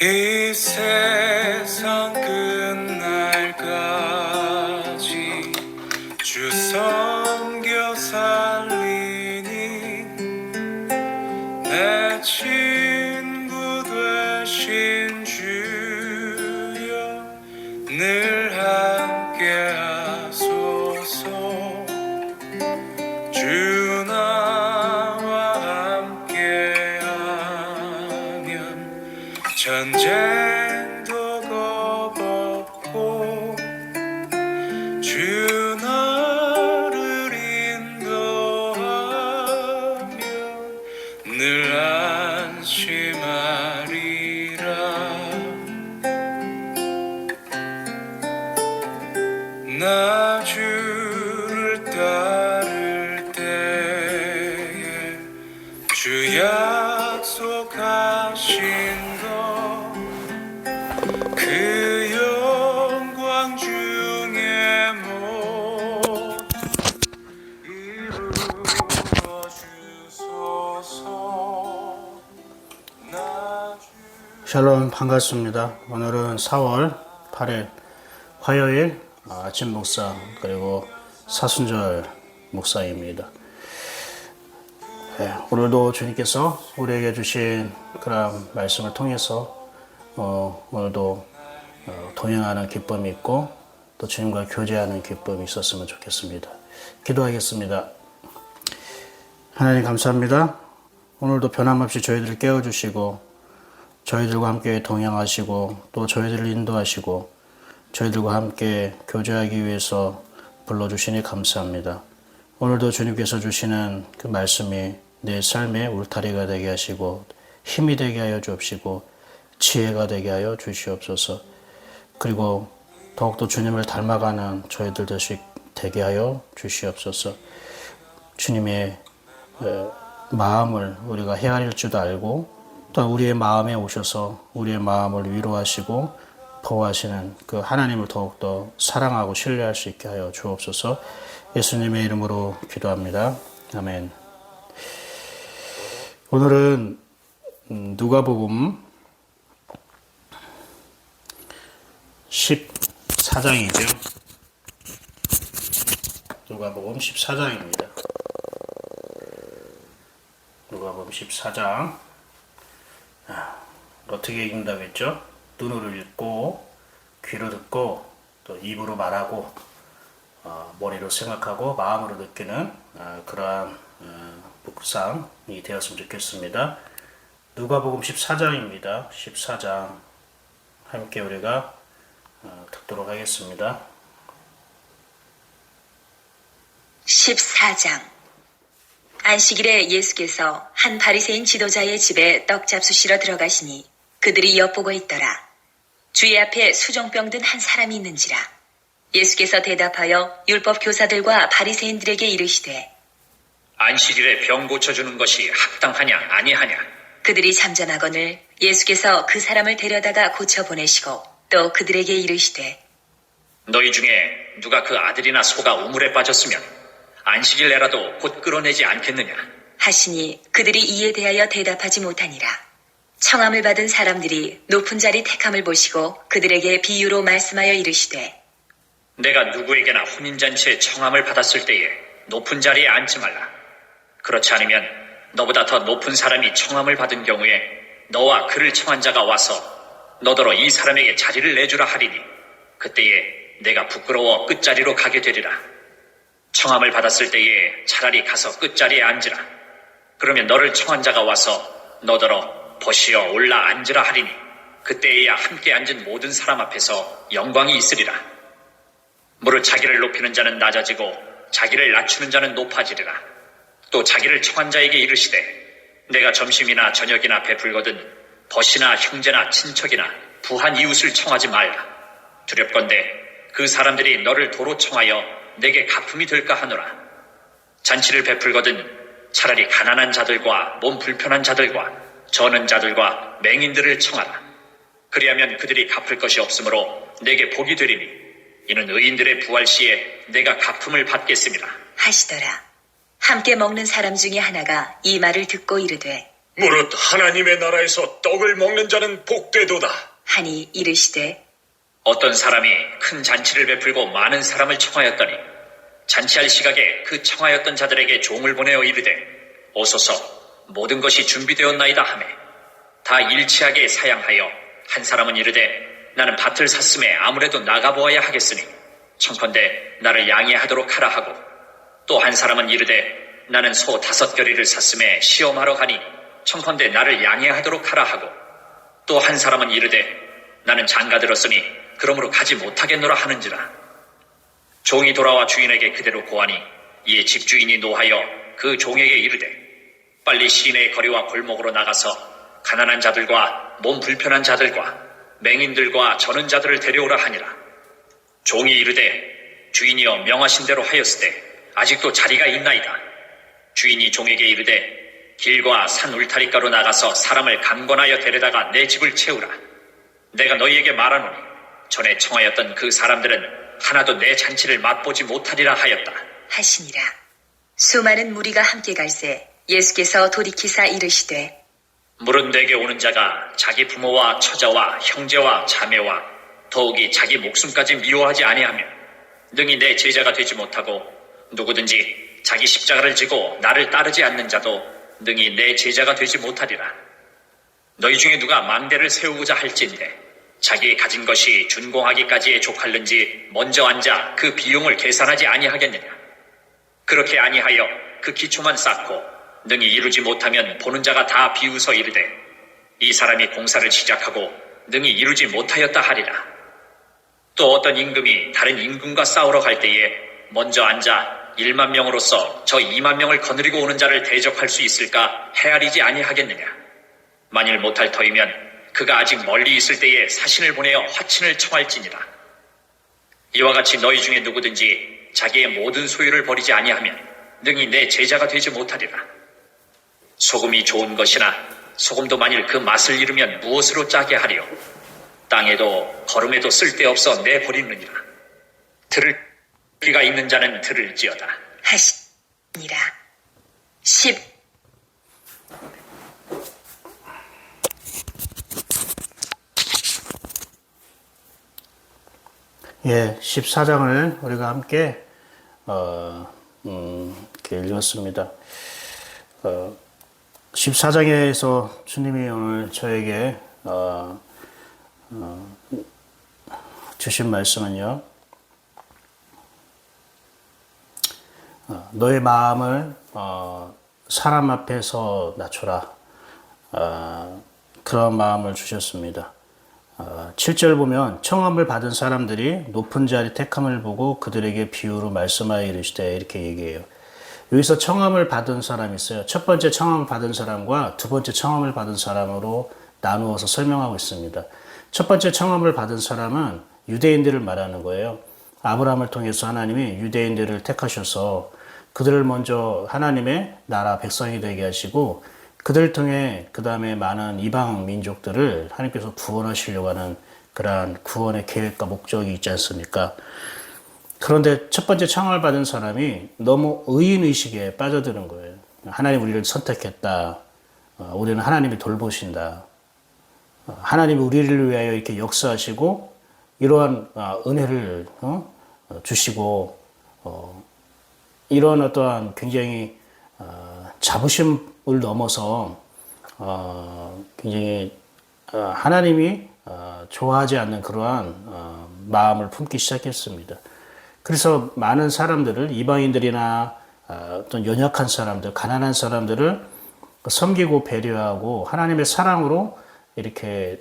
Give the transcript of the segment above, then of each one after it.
이 세상 끝날까지 주 섬겨 살리니 내 친구 되신 주여 늘 함께 하소서. 주 나와 함께하면 전쟁도 겁없고 주 나를 인도하면 늘 안심하리라. 나 주를 따를 때에 주 약속하신 그 영광 중에 못 이루어 주소서. 샬롬, 반갑습니다. 오늘은 4월 8일 화요일 아침 목사 그리고 사순절 목사입니다. 오늘도 주님께서 우리에게 주신 그런 말씀을 통해서 오늘도 동행하는 기쁨이 있고 또 주님과 교제하는 기쁨이 있었으면 좋겠습니다. 기도하겠습니다. 하나님 감사합니다. 오늘도 변함없이 저희들을 깨워주시고 저희들과 함께 동행하시고 또 저희들을 인도하시고 저희들과 함께 교제하기 위해서 불러주시니 감사합니다. 오늘도 주님께서 주시는 그 말씀이 내 삶의 울타리가 되게 하시고 힘이 되게 하여 주옵시고 지혜가 되게 하여 주시옵소서. 그리고 더욱더 주님을 닮아가는 저희들 되게 하여 주시옵소서. 주님의 마음을 우리가 헤아릴 줄도 알고 또 우리의 마음에 오셔서 우리의 마음을 위로하시고 보호하시는 그 하나님을 더욱더 사랑하고 신뢰할 수 있게 하여 주옵소서. 예수님의 이름으로 기도합니다. 아멘. 오늘은 누가복음 14장이죠. 누가복음 14장입니다. 누가복음 14장. 어떻게 읽는다고 했죠? 눈으로 읽고 귀로 듣고 또 입으로 말하고 머리로 생각하고 마음으로 느끼는 그러한 묵상이 되었으면 좋겠습니다. 누가복음 14장입니다. 14장 함께 우리가 듣도록 하겠습니다. 14장. 안식일에 예수께서 한 바리새인 지도자의 집에 떡 잡수시러 들어가시니 그들이 엿보고 있더라. 주의 앞에 수종병 든 한 사람이 있는지라. 예수께서 대답하여 율법 교사들과 바리새인들에게 이르시되 안식일에 병 고쳐주는 것이 합당하냐 아니하냐. 그들이 잠잠하거늘 예수께서 그 사람을 데려다가 고쳐 보내시고 또 그들에게 이르시되 너희 중에 누가 그 아들이나 소가 우물에 빠졌으면 안식일 내라도 곧 끌어내지 않겠느냐. 하시니 그들이 이에 대하여 대답하지 못하니라. 청함을 받은 사람들이 높은 자리 택함을 보시고 그들에게 비유로 말씀하여 이르시되 내가 누구에게나 혼인잔치에 청함을 받았을 때에 높은 자리에 앉지 말라. 그렇지 않으면 너보다 더 높은 사람이 청함을 받은 경우에 너와 그를 청한 자가 와서 너더러 이 사람에게 자리를 내주라 하리니 그때에 내가 부끄러워 끝자리로 가게 되리라. 청함을 받았을 때에 차라리 가서 끝자리에 앉으라. 그러면 너를 청한 자가 와서 너더러 보시어 올라 앉으라 하리니 그때에야 함께 앉은 모든 사람 앞에서 영광이 있으리라. 무릇 자기를 높이는 자는 낮아지고 자기를 낮추는 자는 높아지리라. 또 자기를 청한 자에게 이르시되 내가 점심이나 저녁이나 베풀거든 벗이나 형제나 친척이나 부한 이웃을 청하지 말라. 두렵건대 그 사람들이 너를 도로 청하여 내게 가품이 될까 하노라. 잔치를 베풀거든 차라리 가난한 자들과 몸 불편한 자들과 저는 자들과 맹인들을 청하라. 그리하면 그들이 갚을 것이 없으므로 내게 복이 되리니 이는 의인들의 부활 시에 내가 갚음을 받겠습니다. 하시더라. 함께 먹는 사람 중에 하나가 이 말을 듣고 이르되 무릇 하나님의 나라에서 떡을 먹는 자는 복되도다. 하니 이르시되 어떤 사람이 큰 잔치를 베풀고 많은 사람을 청하였더니 잔치할 시각에 그 청하였던 자들에게 종을 보내어 이르되 오소서 모든 것이 준비되었나이다 하매 다 일치하게 사양하여 한 사람은 이르되 나는 밭을 샀음에 아무래도 나가보아야 하겠으니 청컨대 나를 양해하도록 하라 하고 또 한 사람은 이르되 나는 소 5겨리를 샀음에 시험하러 가니 청컨대 나를 양해하도록 하라 하고 또 한 사람은 이르되 나는 장가 들었으니 그러므로 가지 못하겠노라 하는지라. 종이 돌아와 주인에게 그대로 고하니 이에 집주인이 노하여 그 종에게 이르되 빨리 시내의 거리와 골목으로 나가서 가난한 자들과 몸 불편한 자들과 맹인들과 저는 자들을 데려오라 하니라. 종이 이르되 주인이여 명하신 대로 하였으되 아직도 자리가 있나이다. 주인이 종에게 이르되 길과 산 울타리가로 나가서 사람을 강권하여 데려다가 내 집을 채우라. 내가 너희에게 말하노니 전에 청하였던 그 사람들은 하나도 내 잔치를 맛보지 못하리라 하였다. 하시니라. 수많은 무리가 함께 갈새 예수께서 돌이키사 이르시되 물은 내게 오는 자가 자기 부모와 처자와 형제와 자매와 더욱이 자기 목숨까지 미워하지 아니하며 능히 내 제자가 되지 못하고 누구든지 자기 십자가를 지고 나를 따르지 않는 자도 능히 내 제자가 되지 못하리라. 너희 중에 누가 망대를 세우고자 할진대 자기의 가진 것이 준공하기까지에 족할는지 먼저 앉아 그 비용을 계산하지 아니하겠느냐. 그렇게 아니하여 그 기초만 쌓고 능히 이루지 못하면 보는 자가 다 비웃어 이르되 이 사람이 공사를 시작하고 능히 이루지 못하였다 하리라. 또 어떤 임금이 다른 임금과 싸우러 갈 때에 먼저 앉아 1만 명으로서 저 2만 명을 거느리고 오는 자를 대적할 수 있을까 헤아리지 아니하겠느냐. 만일 못할 터이면 그가 아직 멀리 있을 때에 사신을 보내어 화친을 청할지니라. 이와 같이 너희 중에 누구든지 자기의 모든 소유를 버리지 아니하면 능히 내 제자가 되지 못하리라. 소금이 좋은 것이나 소금도 만일 그 맛을 잃으면 무엇으로 짜게 하리요. 땅에도 거름에도 쓸데없어 내버리느니라. 들을 귀가 있는 자는 들을지어다. 하시니라. 10. 예, 14장을 우리가 함께 이렇게 읽었습니다. 14장에서 주님이 오늘 저에게 주신 말씀은요. 너의 마음을 사람 앞에서 낮춰라. 그런 마음을 주셨습니다. 7절 보면 청함을 받은 사람들이 높은 자리 택함을 보고 그들에게 비유로 말씀하여 이르시되 이렇게 얘기해요. 여기서 청함을 받은 사람이 있어요. 첫 번째 청함을 받은 사람과 두 번째 청함을 받은 사람으로 나누어서 설명하고 있습니다. 첫 번째 청함을 받은 사람은 유대인들을 말하는 거예요. 아브라함을 통해서 하나님이 유대인들을 택하셔서 그들을 먼저 하나님의 나라 백성이 되게 하시고 그들을 통해 그 다음에 많은 이방 민족들을 하나님께서 구원하시려고 하는 그러한 구원의 계획과 목적이 있지 않습니까? 그런데 첫 번째 청함을 받은 사람이 너무 의인의식에 빠져드는 거예요. 하나님 우리를 선택했다. 우리는 하나님이 돌보신다. 하나님이 우리를 위하여 이렇게 역사하시고 이러한 은혜를 주시고 이런 어떠한 굉장히 자부심을 넘어서 굉장히 하나님이 좋아하지 않는 그러한 마음을 품기 시작했습니다. 그래서 많은 사람들을 이방인들이나 어떤 연약한 사람들, 가난한 사람들을 섬기고 배려하고 하나님의 사랑으로 이렇게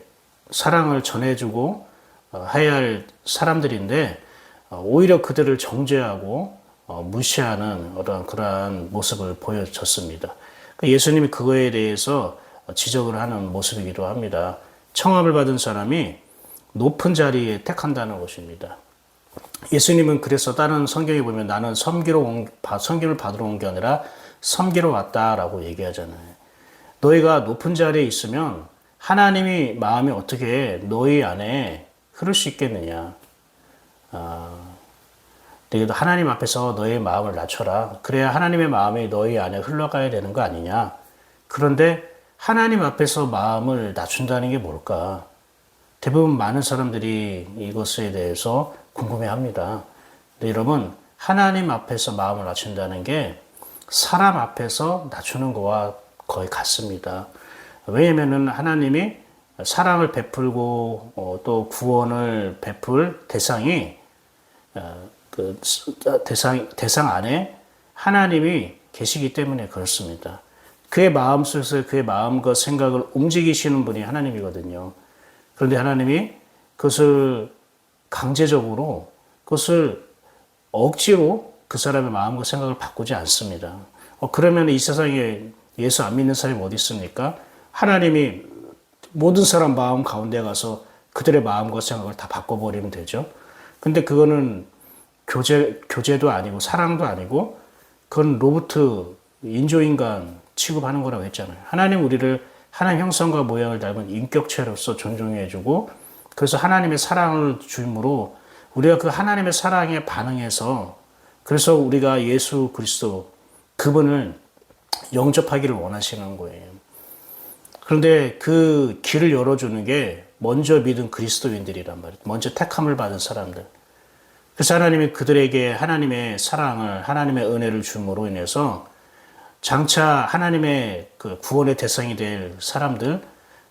사랑을 전해주고 해야 할 사람들인데 오히려 그들을 정죄하고 무시하는 그러한 모습을 보여줬습니다. 예수님이 그거에 대해서 지적을 하는 모습이기도 합니다. 청함을 받은 사람이 높은 자리에 택한다는 것입니다. 예수님은 그래서 다른 성경에 보면 나는 섬기를 받으러 온 게 아니라 섬기러 왔다라고 얘기하잖아요. 너희가 높은 자리에 있으면 하나님이 마음이 어떻게 너희 안에 흐를 수 있겠느냐. 너희도 하나님 앞에서 너의 마음을 낮춰라. 그래야 하나님의 마음이 너희 안에 흘러가야 되는 거 아니냐. 그런데 하나님 앞에서 마음을 낮춘다는 게 뭘까? 대부분 많은 사람들이 이것에 대해서 궁금해합니다. 근데 여러분, 하나님 앞에서 마음을 낮춘다는 게 사람 앞에서 낮추는 거와 거의 같습니다. 왜냐면은 하나님이 사랑을 베풀고 또 구원을 베풀 대상이 그 대상 안에 하나님이 계시기 때문에 그렇습니다. 그의 마음속에서 그의 마음과 생각을 움직이시는 분이 하나님이거든요. 그런데 하나님이 그것을 강제적으로, 그것을 억지로 그 사람의 마음과 생각을 바꾸지 않습니다. 그러면 이 세상에 예수 안 믿는 사람이 어디 있습니까? 하나님이 모든 사람 마음 가운데 가서 그들의 마음과 생각을 다 바꿔버리면 되죠. 근데 그거는 교제도 아니고 사랑도 아니고 그건 로봇 인조인간 취급하는 거라고 했잖아요. 하나님 우리를 하나님 형상과 모양을 닮은 인격체로서 존중해주고 그래서 하나님의 사랑을 주므로 우리가 그 하나님의 사랑에 반응해서 그래서 우리가 예수 그리스도 그분을 영접하기를 원하시는 거예요. 그런데 그 길을 열어주는 게 먼저 믿은 그리스도인들이란 말이에요. 먼저 택함을 받은 사람들. 그래서 하나님이 그들에게 하나님의 사랑을, 하나님의 은혜를 줌으로 인해서 장차 하나님의 그 구원의 대상이 될 사람들,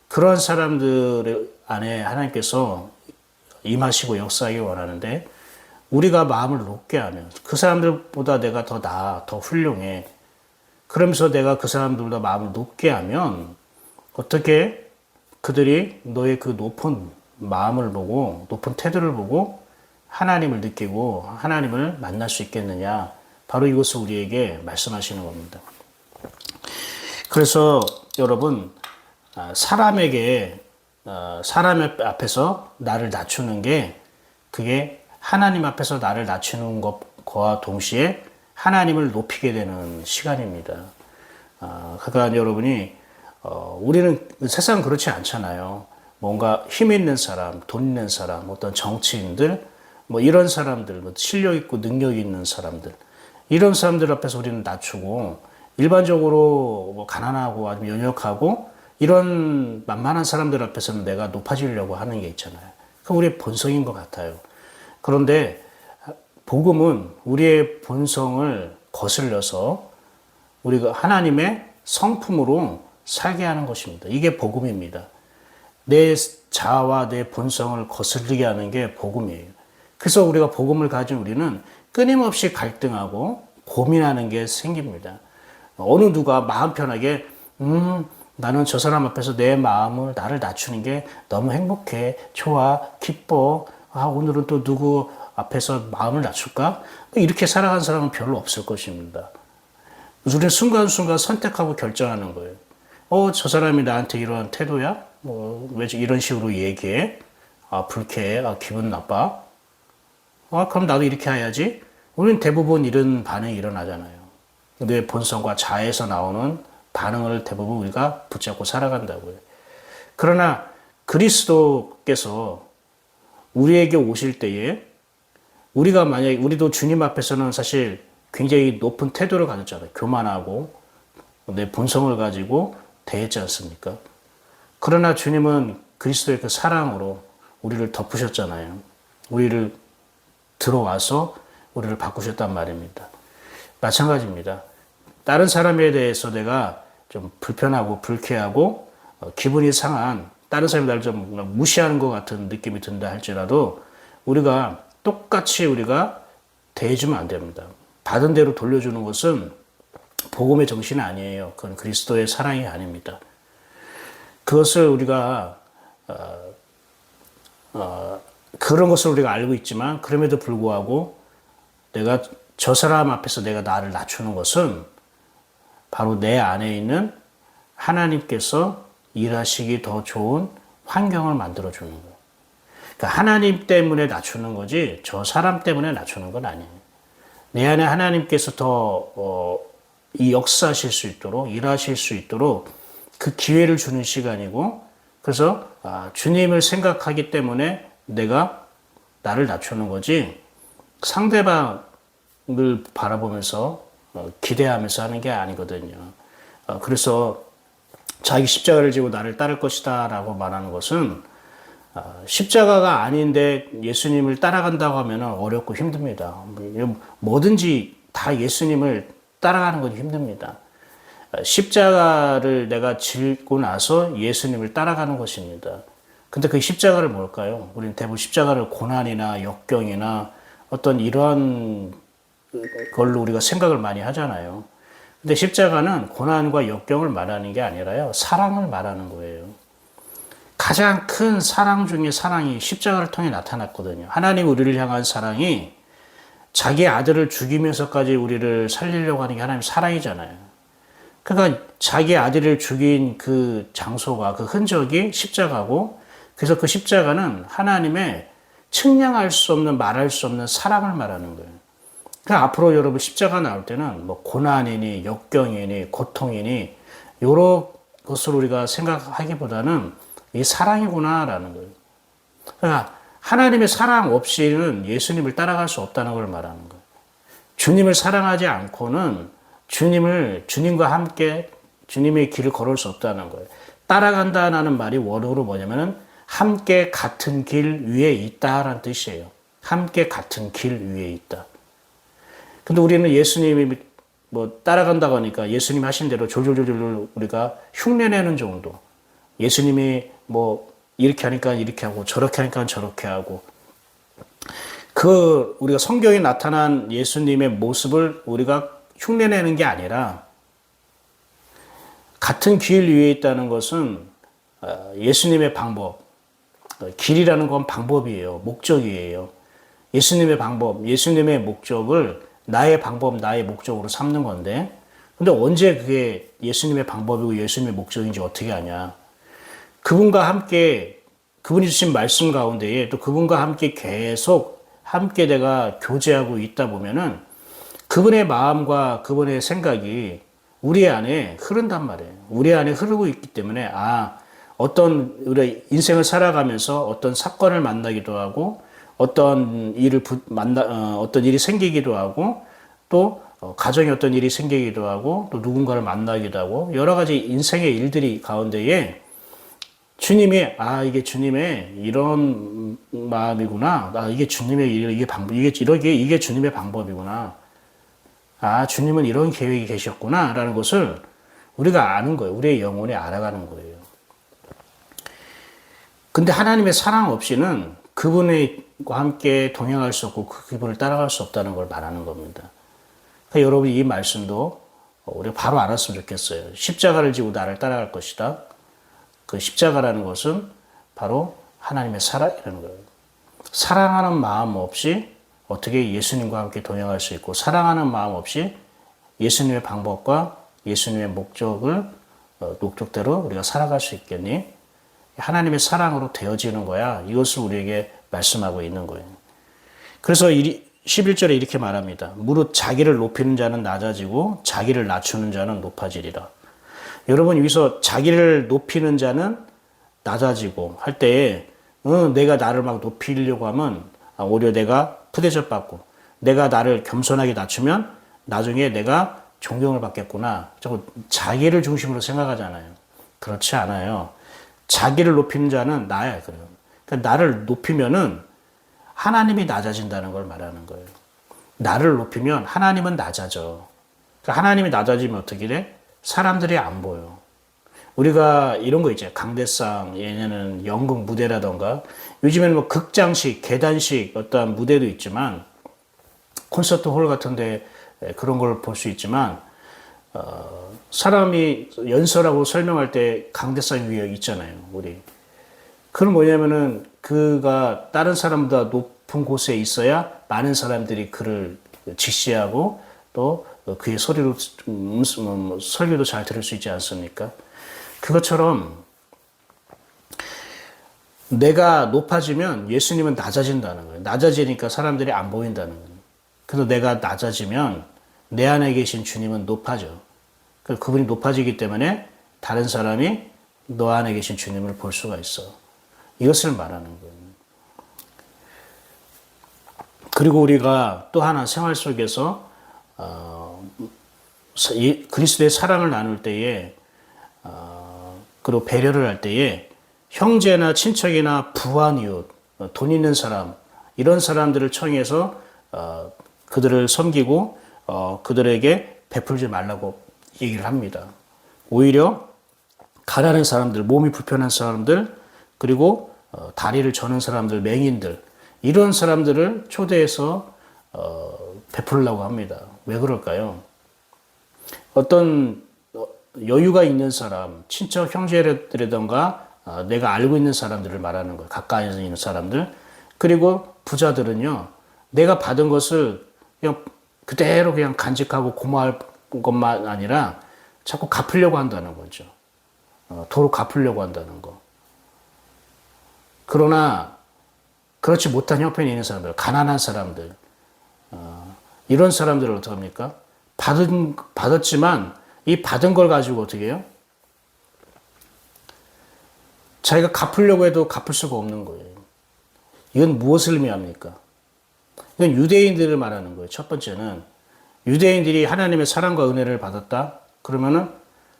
그런 사람들 안에 하나님께서 임하시고 역사하기 원하는데 우리가 마음을 높게 하면 그 사람들보다 내가 더 나아, 더 훌륭해. 그러면서 내가 그 사람들보다 마음을 높게 하면 어떻게 그들이 너의 그 높은 마음을 보고 높은 태도를 보고 하나님을 느끼고 하나님을 만날 수 있겠느냐. 바로 이것을 우리에게 말씀하시는 겁니다. 그래서 여러분 사람에게 사람 앞에서 나를 낮추는 게 그게 하나님 앞에서 나를 낮추는 것과 동시에 하나님을 높이게 되는 시간입니다. 그러니까 여러분이 우리는 세상은 그렇지 않잖아요. 뭔가 힘 있는 사람, 돈 있는 사람, 어떤 정치인들, 뭐 이런 사람들, 뭐 실력 있고 능력 있는 사람들, 이런 사람들 앞에서 우리는 낮추고 일반적으로 뭐 가난하고 아니면 연약하고 이런 만만한 사람들 앞에서는 내가 높아지려고 하는 게 있잖아요. 그게 우리의 본성인 것 같아요. 그런데 복음은 우리의 본성을 거슬려서 우리가 하나님의 성품으로 살게 하는 것입니다. 이게 복음입니다. 내 자아와 내 본성을 거슬리게 하는 게 복음이에요. 그래서 우리가 복음을 가진 우리는 끊임없이 갈등하고 고민하는 게 생깁니다. 어느 누가 마음 편하게 나는 저 사람 앞에서 내 마음을 나를 낮추는 게 너무 행복해, 좋아, 기뻐. 오늘은 또 누구 앞에서 마음을 낮출까? 이렇게 살아간 사람은 별로 없을 것입니다. 우리는 순간순간 선택하고 결정하는 거예요. 저 사람이 나한테 이런 태도야? 왜 이런 식으로 얘기해? 불쾌해? 기분 나빠? 그럼 나도 이렇게 해야지? 우리는 대부분 이런 반응이 일어나잖아요. 내 본성과 자아에서 나오는 반응을 대부분 우리가 붙잡고 살아간다고요. 그러나 그리스도께서 우리에게 오실 때에 우리가 만약에 우리도 주님 앞에서는 사실 굉장히 높은 태도를 가졌잖아요. 교만하고 내 본성을 가지고 대했지 않습니까? 그러나 주님은 그리스도의 그 사랑으로 우리를 덮으셨잖아요. 우리를 들어와서 우리를 바꾸셨단 말입니다. 마찬가지입니다. 다른 사람에 대해서 내가 좀 불편하고 불쾌하고 기분이 상한 다른 사람이 나를 좀 무시하는 것 같은 느낌이 든다 할지라도 우리가 똑같이 우리가 대해주면 안 됩니다. 받은 대로 돌려주는 것은 복음의 정신이 아니에요. 그건 그리스도의 사랑이 아닙니다. 그것을 우리가 그런 것을 우리가 알고 있지만 그럼에도 불구하고 내가 저 사람 앞에서 내가 나를 낮추는 것은 바로 내 안에 있는 하나님께서 일하시기 더 좋은 환경을 만들어주는 거예요. 그러니까 하나님 때문에 낮추는 거지 저 사람 때문에 낮추는 건 아니에요. 내 안에 하나님께서 더 이 역사하실 수 있도록 일하실 수 있도록 그 기회를 주는 시간이고 그래서 주님을 생각하기 때문에 내가 나를 낮추는 거지 상대방을 바라보면서 기대하면서 하는 게 아니거든요. 그래서 자기 십자가를 지고 나를 따를 것이다 라고 말하는 것은 십자가가 아닌데 예수님을 따라간다고 하면 어렵고 힘듭니다. 뭐든지 다 예수님을 따라가는 건 힘듭니다. 십자가를 내가 지고 나서 예수님을 따라가는 것입니다. 근데 그 십자가를 뭘까요? 우리는 대부분 십자가를 고난이나 역경이나 어떤 이러한 걸로 우리가 생각을 많이 하잖아요. 근데 십자가는 고난과 역경을 말하는 게 아니라요, 사랑을 말하는 거예요. 가장 큰 사랑 중에 사랑이 십자가를 통해 나타났거든요. 하나님 우리를 향한 사랑이 자기 아들을 죽이면서까지 우리를 살리려고 하는 게 하나님의 사랑이잖아요. 그러니까 자기 아들을 죽인 그 장소가, 그 흔적이 십자가고, 그래서 그 십자가는 하나님의 측량할 수 없는, 말할 수 없는 사랑을 말하는 거예요. 그러니까 앞으로 여러분 십자가 나올 때는 뭐 고난이니 역경이니 고통이니 여러 것을 우리가 생각하기보다는 이 사랑이구나라는 거예요. 그러니까 하나님의 사랑 없이는 예수님을 따라갈 수 없다는 걸 말하는 거예요. 주님을 사랑하지 않고는 주님과 함께 주님의 길을 걸을 수 없다는 거예요. 따라간다는 말이 원어로 뭐냐면은 함께 같은 길 위에 있다라는 뜻이에요. 함께 같은 길 위에 있다. 근데 우리는 예수님이 뭐 따라간다고 하니까 예수님 하신 대로 졸졸졸 우리가 흉내내는 정도. 예수님이 뭐 이렇게 하니까 이렇게 하고 저렇게 하니까 저렇게 하고, 그 우리가 성경에 나타난 예수님의 모습을 우리가 흉내내는 게 아니라 같은 길 위에 있다는 것은 예수님의 방법, 길이라는 건 방법이에요. 목적이에요. 예수님의 방법, 예수님의 목적을 나의 방법, 나의 목적으로 삼는 건데, 근데 언제 그게 예수님의 방법이고 예수님의 목적인지 어떻게 아냐? 그분과 함께, 그분이 주신 말씀 가운데에 또 그분과 함께 계속 함께 내가 교제하고 있다 보면은 그분의 마음과 그분의 생각이 우리 안에 흐른단 말이에요. 우리 안에 흐르고 있기 때문에, 어떤 우리 인생을 살아가면서 어떤 사건을 만나기도 하고, 어떤 일이 생기기도 하고, 또 가정에 어떤 일이 생기기도 하고, 또 누군가를 만나기도 하고, 여러 가지 인생의 일들이 가운데에 주님이, 이게 주님의 이런 마음이구나. 이게 주님의 이게 방법, 이게 주님의 방법이구나. 주님은 이런 계획이 계셨구나. 라는 것을 우리가 아는 거예요. 우리의 영혼이 알아가는 거예요. 근데 하나님의 사랑 없이는 그분과 함께 동행할 수 없고 그분을 따라갈 수 없다는 걸 말하는 겁니다. 그러니까 여러분 이 말씀도 우리가 바로 알았으면 좋겠어요. 십자가를 지고 나를 따라갈 것이다. 그 십자가라는 것은 바로 하나님의 사랑이라는 거예요. 사랑하는 마음 없이 어떻게 예수님과 함께 동행할 수 있고, 사랑하는 마음 없이 예수님의 방법과 예수님의 목적대로 우리가 살아갈 수 있겠니? 하나님의 사랑으로 되어지는 거야. 이것을 우리에게 말씀하고 있는 거예요. 그래서 11절에 이렇게 말합니다. 무릇 자기를 높이는 자는 낮아지고 자기를 낮추는 자는 높아지리라. 여러분, 여기서 자기를 높이는 자는 낮아지고 할 때에 내가 나를 막 높이려고 하면 오히려 내가 푸대접 받고, 내가 나를 겸손하게 낮추면 나중에 내가 존경을 받겠구나. 자꾸 자기를 중심으로 생각하잖아요. 그렇지 않아요. 자기를 높이는 자는 나야. 그러니까 나를 높이면은 하나님이 낮아진다는 걸 말하는 거예요. 나를 높이면 하나님은 낮아져. 그러니까 하나님이 낮아지면 어떻게 돼? 사람들이 안 보여. 우리가 이런 거 있잖아요. 강대상, 얘네는 연극 무대라던가, 요즘에는 뭐 극장식, 계단식 어떤 무대도 있지만, 콘서트 홀 같은데 그런 걸 볼 수 있지만, 사람이 연설하고 설명할 때 강대상 위에 있잖아요, 우리. 그건 뭐냐면은 그가 다른 사람보다 높은 곳에 있어야 많은 사람들이 그를 직시하고 또 그의 소리로 설교도 잘 들을 수 있지 않습니까? 그것처럼 내가 높아지면 예수님은 낮아진다는 거예요. 낮아지니까 사람들이 안 보인다는 거예요. 그래서 내가 낮아지면 내 안에 계신 주님은 높아져. 그분이 높아지기 때문에 다른 사람이 너 안에 계신 주님을 볼 수가 있어. 이것을 말하는 거예요. 그리고 우리가 또 하나 생활 속에서 그리스도의 사랑을 나눌 때에 그리고 배려를 할 때에 형제나 친척이나 부한 이웃, 돈 있는 사람, 이런 사람들을 청해서 그들을 섬기고 그들에게 베풀지 말라고 얘기를 합니다. 오히려 가난한 사람들, 몸이 불편한 사람들, 그리고 다리를 저는 사람들, 맹인들, 이런 사람들을 초대해서 베풀려고 합니다. 왜 그럴까요? 어떤 여유가 있는 사람, 친척 형제들이던가 내가 알고 있는 사람들을 말하는 거예요. 가까이 있는 사람들. 그리고 부자들은요, 내가 받은 것을 그냥 그대로 그냥 간직하고 고마울 것만 아니라 자꾸 갚으려고 한다는 거죠. 도로 갚으려고 한다는 거. 그러나 그렇지 못한 형편이 있는 사람들, 가난한 사람들, 이런 사람들을 어떻게 합니까? 받았지만 이 받은 걸 가지고 어떻게 해요? 자기가 갚으려고 해도 갚을 수가 없는 거예요. 이건 무엇을 의미합니까? 이건 유대인들을 말하는 거예요. 첫 번째는 유대인들이 하나님의 사랑과 은혜를 받았다. 그러면은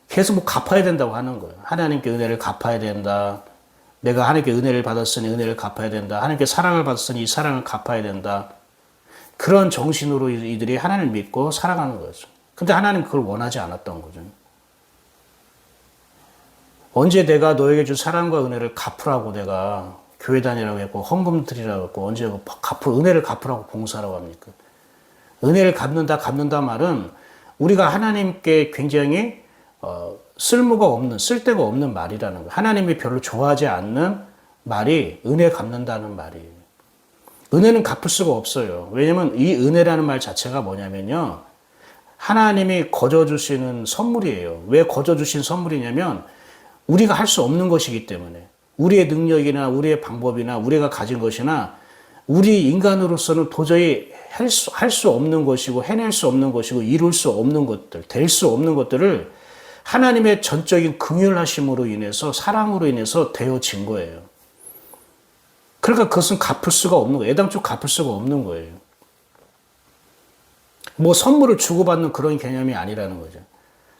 계속 뭐 갚아야 된다고 하는 거예요. 하나님께 은혜를 갚아야 된다. 내가 하나님께 은혜를 받았으니 은혜를 갚아야 된다. 하나님께 사랑을 받았으니 이 사랑을 갚아야 된다. 그런 정신으로 이들이 하나님을 믿고 살아가는 거죠. 근데 하나님 그걸 원하지 않았던 거죠. 언제 내가 너에게 준 사랑과 은혜를 갚으라고 내가 교회 다니라고 했고 헌금 드리라고 했고 언제 은혜를 갚으라고 봉사라고 합니까? 은혜를 갚는다 말은 우리가 하나님께 굉장히 쓸모가 없는, 쓸데가 없는 말이라는 거예요. 하나님이 별로 좋아하지 않는 말이 은혜 갚는다는 말이에요. 은혜는 갚을 수가 없어요. 왜냐면 이 은혜라는 말 자체가 뭐냐면요. 하나님이 거저 주시는 선물이에요. 왜 거저 주신 선물이냐면 우리가 할 수 없는 것이기 때문에 우리의 능력이나 우리의 방법이나 우리가 가진 것이나 우리 인간으로서는 도저히 할 수 없는 것이고 해낼 수 없는 것이고 이룰 수 없는 것들, 될 수 없는 것들을 하나님의 전적인 긍휼하심으로 인해서 사랑으로 인해서 되어진 거예요. 그러니까 그것은 갚을 수가 없는 거예요. 애당초 갚을 수가 없는 거예요. 뭐 선물을 주고받는 그런 개념이 아니라는 거죠.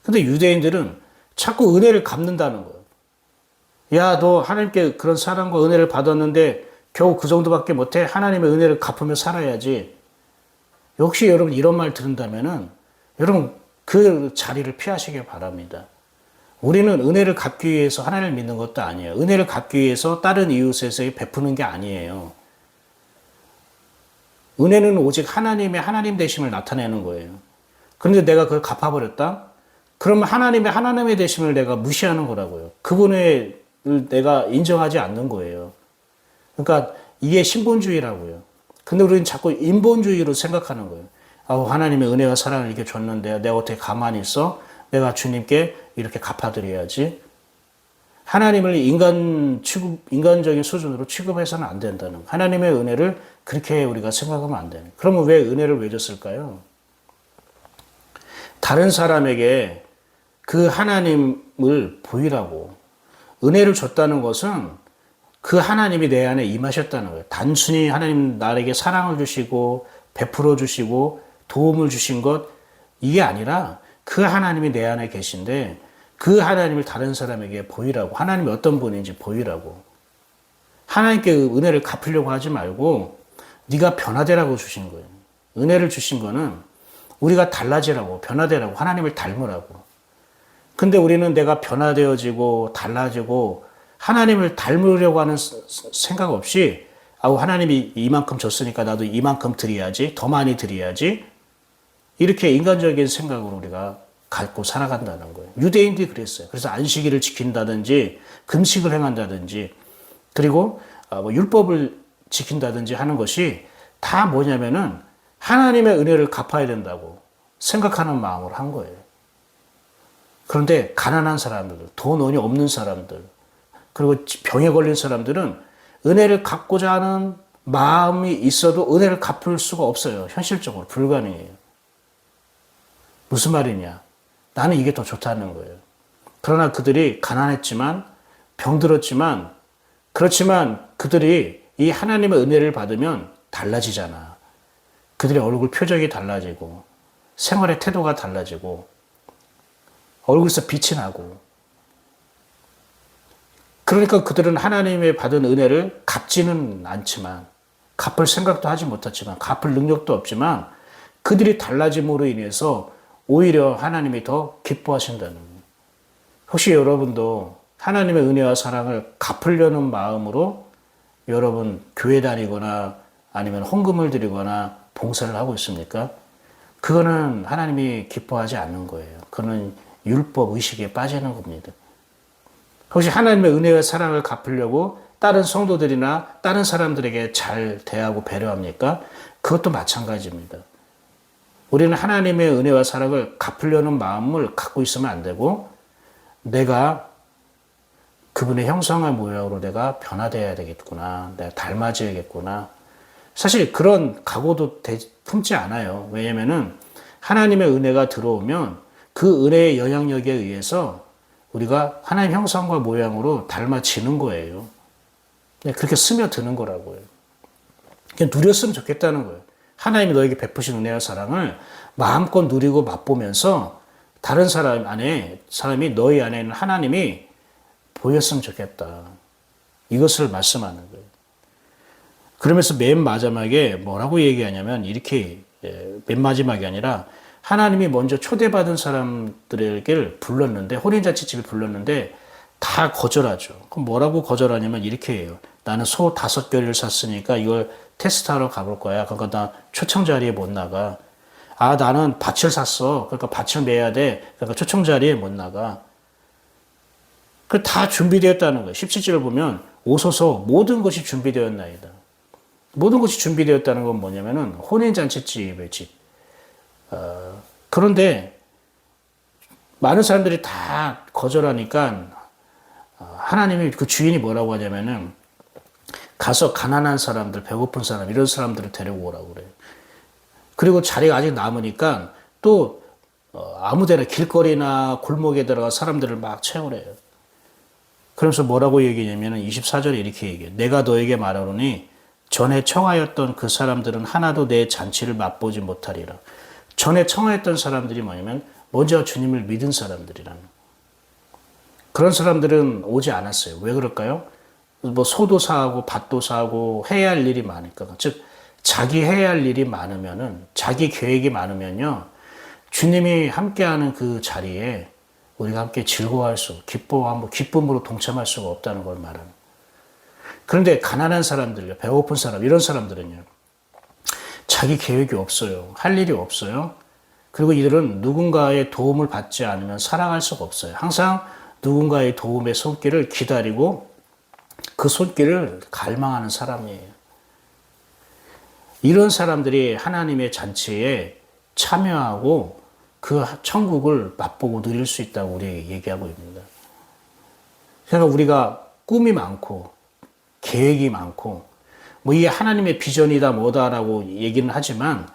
근데 유대인들은 자꾸 은혜를 갚는다는 거예요. 야, 너 하나님께 그런 사랑과 은혜를 받았는데 겨우 그 정도밖에 못해? 하나님의 은혜를 갚으며 살아야지. 역시 여러분 이런 말 들은다면은 여러분 그 자리를 피하시길 바랍니다. 우리는 은혜를 갚기 위해서 하나님을 믿는 것도 아니에요. 은혜를 갚기 위해서 다른 이웃에게 베푸는 게 아니에요. 은혜는 오직 하나님의 하나님 되심을 나타내는 거예요. 그런데 내가 그걸 갚아버렸다? 그러면 하나님의 되심을 내가 무시하는 거라고요. 그분을 내가 인정하지 않는 거예요. 그러니까 이게 신본주의라고요. 근데 우리는 자꾸 인본주의로 생각하는 거예요. 하나님의 은혜와 사랑을 이렇게 줬는데 내가 어떻게 가만히 있어? 내가 주님께 이렇게 갚아드려야지. 하나님을 인간적인 수준으로 취급해서는 안 된다는 거예요. 하나님의 은혜를 그렇게 우리가 생각하면 안 되는 거예요. 그러면 왜 은혜를 왜 줬을까요? 다른 사람에게 그 하나님을 보이라고. 은혜를 줬다는 것은 그 하나님이 내 안에 임하셨다는 거예요. 단순히 하나님 나에게 사랑을 주시고 베풀어 주시고 도움을 주신 것 이게 아니라 그 하나님이 내 안에 계신데 그 하나님을 다른 사람에게 보이라고. 하나님이 어떤 분인지 보이라고. 하나님께 은혜를 갚으려고 하지 말고 네가 변화되라고 주신 거예요. 은혜를 주신 거는 우리가 달라지라고, 변화되라고, 하나님을 닮으라고. 근데 우리는 내가 변화되어지고 달라지고 하나님을 닮으려고 하는 생각 없이 하나님이 이만큼 줬으니까 나도 이만큼 드려야지, 더 많이 드려야지. 이렇게 인간적인 생각으로 우리가 갖고 살아간다는 거예요. 유대인들이 그랬어요. 그래서 안식일을 지킨다든지 금식을 행한다든지 그리고 율법을 지킨다든지 하는 것이 다 뭐냐면은 하나님의 은혜를 갚아야 된다고 생각하는 마음으로 한 거예요. 그런데 가난한 사람들, 돈이 없는 사람들, 그리고 병에 걸린 사람들은 은혜를 갚고자 하는 마음이 있어도 은혜를 갚을 수가 없어요. 현실적으로 불가능해요. 무슨 말이냐? 나는 이게 더 좋다는 거예요. 그러나 그들이 가난했지만 병들었지만 그렇지만 그들이 이 하나님의 은혜를 받으면 달라지잖아. 그들의 얼굴 표정이 달라지고 생활의 태도가 달라지고 얼굴에서 빛이 나고 그러니까 그들은 하나님의 받은 은혜를 갚지는 않지만, 갚을 생각도 하지 못했지만, 갚을 능력도 없지만, 그들이 달라짐으로 인해서 오히려 하나님이 더 기뻐하신다는 거예요. 혹시 여러분도 하나님의 은혜와 사랑을 갚으려는 마음으로 여러분 교회 다니거나 아니면 헌금을 드리거나 봉사를 하고 있습니까? 그거는 하나님이 기뻐하지 않는 거예요. 그거는 율법 의식에 빠지는 겁니다. 혹시 하나님의 은혜와 사랑을 갚으려고 다른 성도들이나 다른 사람들에게 잘 대하고 배려합니까? 그것도 마찬가지입니다. 우리는 하나님의 은혜와 사랑을 갚으려는 마음을 갖고 있으면 안 되고, 내가 그분의 형상과 모양으로 내가 변화되어야 되겠구나, 내가 닮아져야겠구나. 사실 그런 각오도 품지 않아요. 왜냐면은 하나님의 은혜가 들어오면 그 은혜의 영향력에 의해서 우리가 하나님 형상과 모양으로 닮아지는 거예요. 그렇게 스며드는 거라고요. 그냥 누렸으면 좋겠다는 거예요. 하나님이 너에게 베푸신 은혜와 사랑을 마음껏 누리고 맛보면서 다른 사람이 너희 안에 있는 하나님이 보였으면 좋겠다. 이것을 말씀하는 거예요. 그러면서 맨 마지막에 뭐라고 얘기하냐면 이렇게, 맨 마지막이 아니라 하나님이 먼저 초대받은 사람들에게 불렀는데, 혼인잔치집에 불렀는데 다 거절하죠. 그럼 뭐라고 거절하냐면 이렇게 해요. 나는 소 5결을 샀으니까 이걸 테스트하러 가볼 거야. 그러니까 나 초청 자리에 못 나가. 아, 나는 밭을 샀어. 그러니까 밭을 매야 돼. 그러니까 초청 자리에 못 나가. 그 다 준비되었다는 거예요. 17절을 보면 오소서 모든 것이 준비되었나이다. 모든 것이 준비되었다는 건 뭐냐면은 혼인잔치집의 집. 그런데 많은 사람들이 다 거절하니까 하나님이 그 주인이 뭐라고 하냐면은 가서 가난한 사람들, 배고픈 사람, 이런 사람들을 데리고 오라고 그래요. 그리고 자리가 아직 남으니까 또 아무데나 길거리나 골목에 들어가 사람들을 막 채우래요. 그러면서 뭐라고 얘기냐면 24절에 이렇게 얘기해요. 내가 너에게 말하노니 전에 청하였던 그 사람들은 하나도 내 잔치를 맛보지 못하리라. 전에 청하였던 사람들이 뭐냐면 먼저 주님을 믿은 사람들이라는. 그런 사람들은 오지 않았어요. 왜 그럴까요? 뭐 소도 사고 밭도 사고 해야 할 일이 많으니까. 즉 자기 해야 할 일이 많으면은, 자기 계획이 많으면요, 주님이 함께하는 그 자리에 우리가 함께 즐거워할 수, 기쁨으로 동참할 수가 없다는 걸 말하는. 그런데 가난한 사람들요, 배고픈 사람, 이런 사람들은요, 자기 계획이 없어요. 할 일이 없어요. 그리고 이들은 누군가의 도움을 받지 않으면 살아갈 수가 없어요. 항상 누군가의 도움의 손길을 기다리고 그 손길을 갈망하는 사람이에요. 이런 사람들이 하나님의 잔치에 참여하고 그 천국을 맛보고 누릴 수 있다고 우리에게 얘기하고 있습니다. 그러니까 우리가 꿈이 많고 계획이 많고 뭐 이게 하나님의 비전이다 뭐다라고 얘기는 하지만,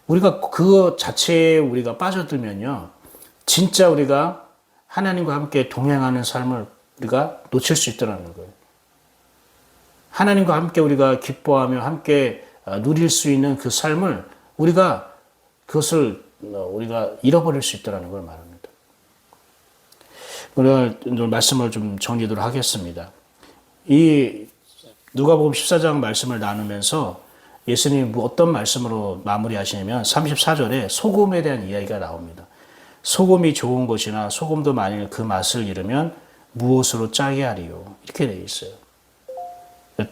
우리가 그거 자체에 우리가 빠져들면요, 진짜 우리가 하나님과 함께 동행하는 삶을 우리가 놓칠 수 있더라는 거예요. 하나님과 함께 우리가 기뻐하며 함께 누릴 수 있는 그 삶을 그것을 우리가 잃어버릴 수 있다는 걸 말합니다. 오늘 말씀을 좀 정리하도록 하겠습니다. 이 누가복음 14장 말씀을 나누면서 예수님이 어떤 말씀으로 마무리하시냐면 34절에 소금에 대한 이야기가 나옵니다. 소금이 좋은 것이나 소금도 만일 그 맛을 잃으면 무엇으로 짜게 하리요. 이렇게 되어 있어요.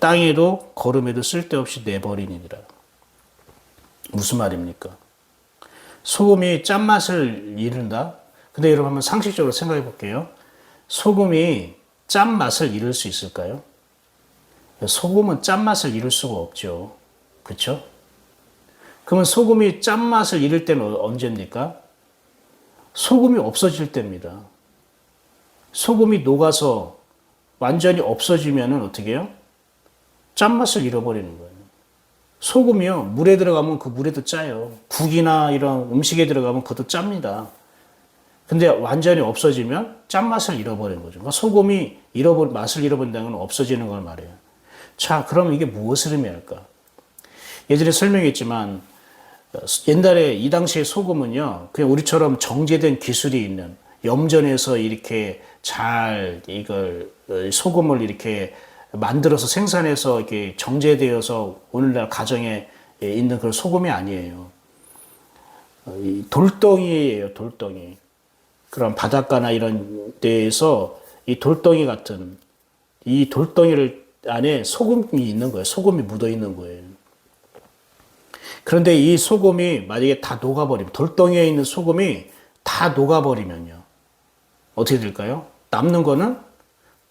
땅에도 거름에도 쓸데없이 내버리니라. 무슨 말입니까? 소금이 짠맛을 잃는다? 근데 여러분 한번 상식적으로 생각해 볼게요. 소금이 짠맛을 잃을 수 있을까요? 소금은 짠맛을 잃을 수가 없죠. 그렇죠? 그러면 소금이 짠맛을 잃을 때는 언제입니까? 소금이 없어질 때입니다. 소금이 녹아서 완전히 없어지면은 어떻게 해요? 짠맛을 잃어버리는 거예요. 소금이요, 물에 들어가면 그 물에도 짜요. 국이나 이런 음식에 들어가면 그것도 짭니다. 근데 완전히 없어지면 짠맛을 잃어버리는 거죠. 그러니까 소금이 맛을 잃어버린다는 건 없어지는 걸 말해요. 자, 그럼 이게 무엇을 의미할까? 예전에 설명했지만, 옛날에 이 당시에 소금은요, 그냥 우리처럼 정제된 기술이 있는, 염전에서 이렇게 잘 이걸 소금을 이렇게 만들어서 생산해서 이렇게 정제되어서 오늘날 가정에 있는 그런 소금이 아니에요. 이 돌덩이예요, 돌덩이. 그런 바닷가나 이런 데에서 이 돌덩이 같은 이 돌덩이를 안에 소금이 있는 거예요. 소금이 묻어 있는 거예요. 그런데 이 소금이 만약에 다 녹아버리면, 돌덩이에 있는 소금이 다 녹아버리면요. 어떻게 될까요? 남는 거는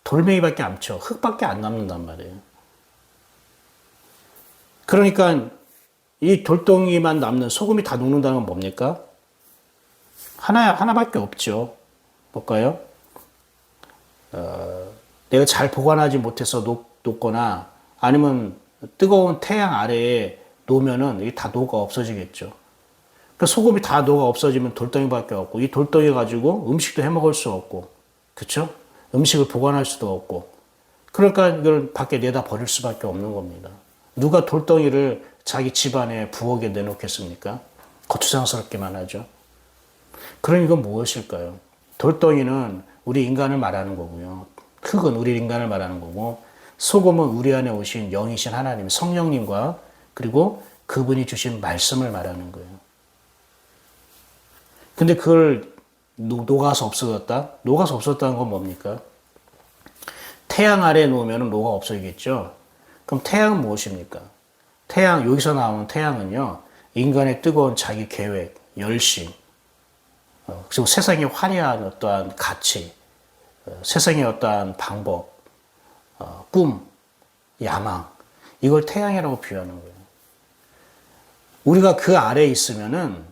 돌멩이밖에 안 쳐. 흙밖에 안 남는단 말이에요. 그러니까 이 돌덩이만 남는, 소금이 다 녹는다는 건 뭡니까? 하나밖에 없죠. 뭘까요? 내가 잘 보관하지 못해서 녹거나 아니면 뜨거운 태양 아래에 놓으면은 이게 다 녹아 없어지겠죠. 그러니까 소금이 다 녹아 없어지면 돌덩이밖에 없고, 이 돌덩이 가지고 음식도 해 먹을 수 없고, 그렇죠? 음식을 보관할 수도 없고, 그러니까 이걸 밖에 내다 버릴 수밖에 없는 겁니다. 누가 돌덩이를 자기 집안에 부엌에 내놓겠습니까? 거추장스럽기만 하죠. 그럼 이건 무엇일까요? 돌덩이는 우리 인간을 말하는 거고요. 흙은 우리 인간을 말하는 거고, 소금은 우리 안에 오신 영이신 하나님, 성령님과 그리고 그분이 주신 말씀을 말하는 거예요. 근데 그걸 녹아서 없어졌다? 녹아서 없어졌다는 건 뭡니까? 태양 아래에 놓으면 녹아 없어지겠죠? 그럼 태양은 무엇입니까? 태양, 여기서 나오는 태양은요, 인간의 뜨거운 자기 계획, 열심, 그리고 세상의 화려한 어떠한 가치, 세상의 어떠한 방법, 꿈, 야망, 이걸 태양이라고 비유하는 거예요. 우리가 그 아래에 있으면은,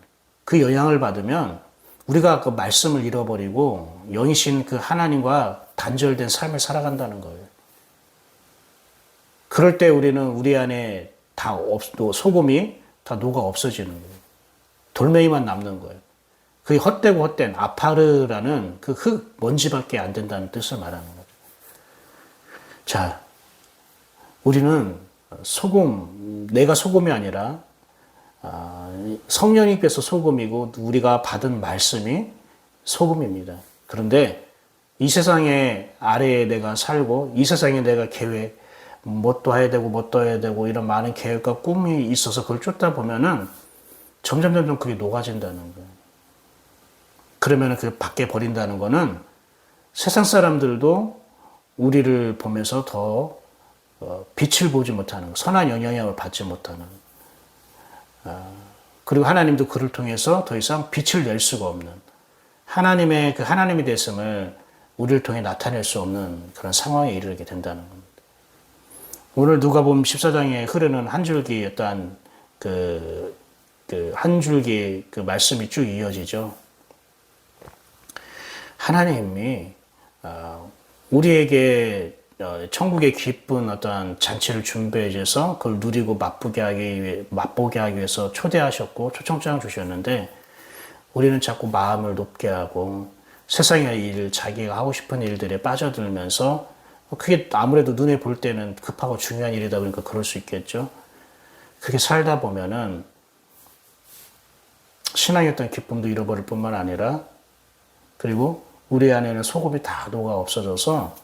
그 영향을 받으면 우리가 그 말씀을 잃어버리고 영이신 그 하나님과 단절된 삶을 살아간다는 거예요. 그럴 때 우리는 우리 안에 소금이 다 녹아 없어지는 거예요. 돌멩이만 남는 거예요. 그게 헛되고 헛된 아파르라는 그 흙, 먼지밖에 안 된다는 뜻을 말하는 거죠. 자, 우리는 소금, 내가 소금이 아니라 성령님께서 소금이고 우리가 받은 말씀이 소금입니다. 그런데 이 세상의 아래에 내가 살고 이 세상에 내가 계획, 뭣도 해야 되고 뭣도 해야 되고 이런 많은 계획과 꿈이 있어서 그걸 쫓다 보면은 점점 그게 녹아진다는 거예요. 그러면은 그 밖에 버린다는 거는 세상 사람들도 우리를 보면서 더 빛을 보지 못하는, 선한 영향을 받지 못하는, 그리고 하나님도 그를 통해서 더 이상 빛을 낼 수가 없는, 하나님의 그 하나님이 됐음을 우리를 통해 나타낼 수 없는 그런 상황에 이르게 된다는 겁니다. 오늘 누가복음 14장에 흐르는 한 줄기 어떠한 한 줄기 그 말씀이 쭉 이어지죠. 하나님이 우리에게 천국의 기쁜 어떠한 잔치를 준비해 줘서 그걸 누리고 맛보게 하기 위해서 초대하셨고 초청장을 주셨는데, 우리는 자꾸 마음을 높게 하고 세상의 일, 자기가 하고 싶은 일들에 빠져들면서, 그게 아무래도 눈에 볼 때는 급하고 중요한 일이다 보니까 그럴 수 있겠죠. 그렇게 살다 보면은 신앙의 어떤 기쁨도 잃어버릴 뿐만 아니라, 그리고 우리 안에는 소금이 다 녹아 없어져서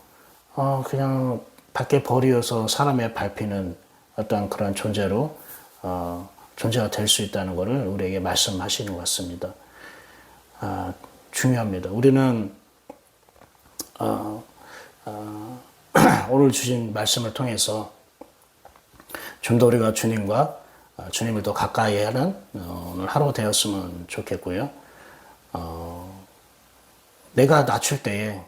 그냥 밖에 버려서 사람의 밟히는 어떤 그런 존재로 존재가 될 수 있다는 것을 우리에게 말씀하시는 것 같습니다. 중요합니다. 우리는 오늘 주신 말씀을 통해서 좀 더 우리가 주님과 주님을 더 가까이 하는 오늘 하루 되었으면 좋겠고요. 내가 낮출 때에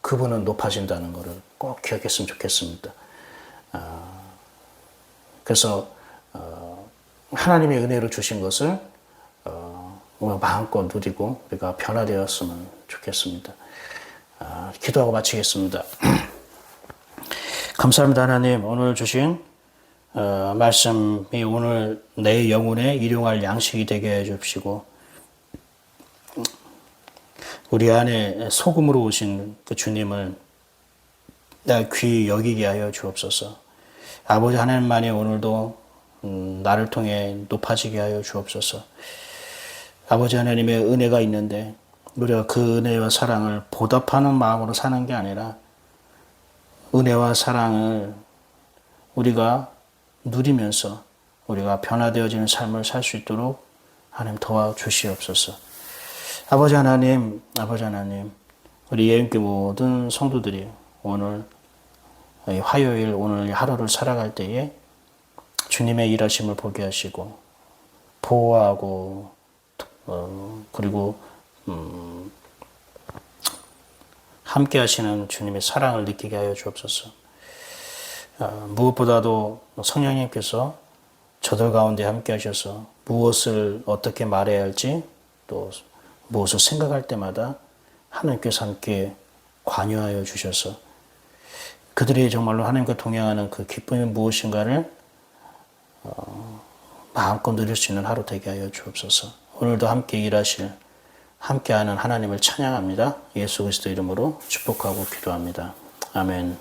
그분은 높아진다는 것을 꼭 기억했으면 좋겠습니다. 그래서 하나님의 은혜로 주신 것을 마음껏 누리고 우리가 변화되었으면 좋겠습니다. 기도하고 마치겠습니다. 감사합니다. 하나님, 오늘 주신 말씀이 오늘 내 영혼에 일용할 양식이 되게 해주시고, 우리 안에 소금으로 오신 그 주님을 내가 귀히 여기게 하여 주옵소서. 아버지 하나님만이 오늘도 나를 통해 높아지게 하여 주옵소서. 아버지 하나님의 은혜가 있는데 우리가 그 은혜와 사랑을 보답하는 마음으로 사는 게 아니라 은혜와 사랑을 우리가 누리면서 우리가 변화되어지는 삶을 살 수 있도록 하나님 도와주시옵소서. 아버지 하나님, 우리 예언교회 모든 성도들이 오늘 화요일 오늘 하루를 살아갈 때에 주님의 일하심을 보게 하시고 보호하고 그리고 함께 하시는 주님의 사랑을 느끼게 하여 주옵소서. 무엇보다도 성령님께서 저들 가운데 함께 하셔서 무엇을 어떻게 말해야 할지 또 무엇을 생각할 때마다 하나님께서 함께 관여하여 주셔서 그들이 정말로 하나님과 동행하는 그 기쁨이 무엇인가를 마음껏 누릴 수 있는 하루 되게 하여 주옵소서. 오늘도 함께 일하실 함께하는 하나님을 찬양합니다. 예수 그리스도 이름으로 축복하고 기도합니다. 아멘.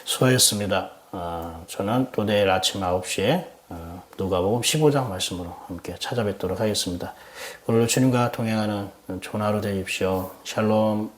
수고하셨습니다. 저는 또 내일 아침 9시에 누가복음 15장 말씀으로 함께 찾아뵙도록 하겠습니다. 오늘도 주님과 동행하는 좋은 하루 되십시오. 샬롬.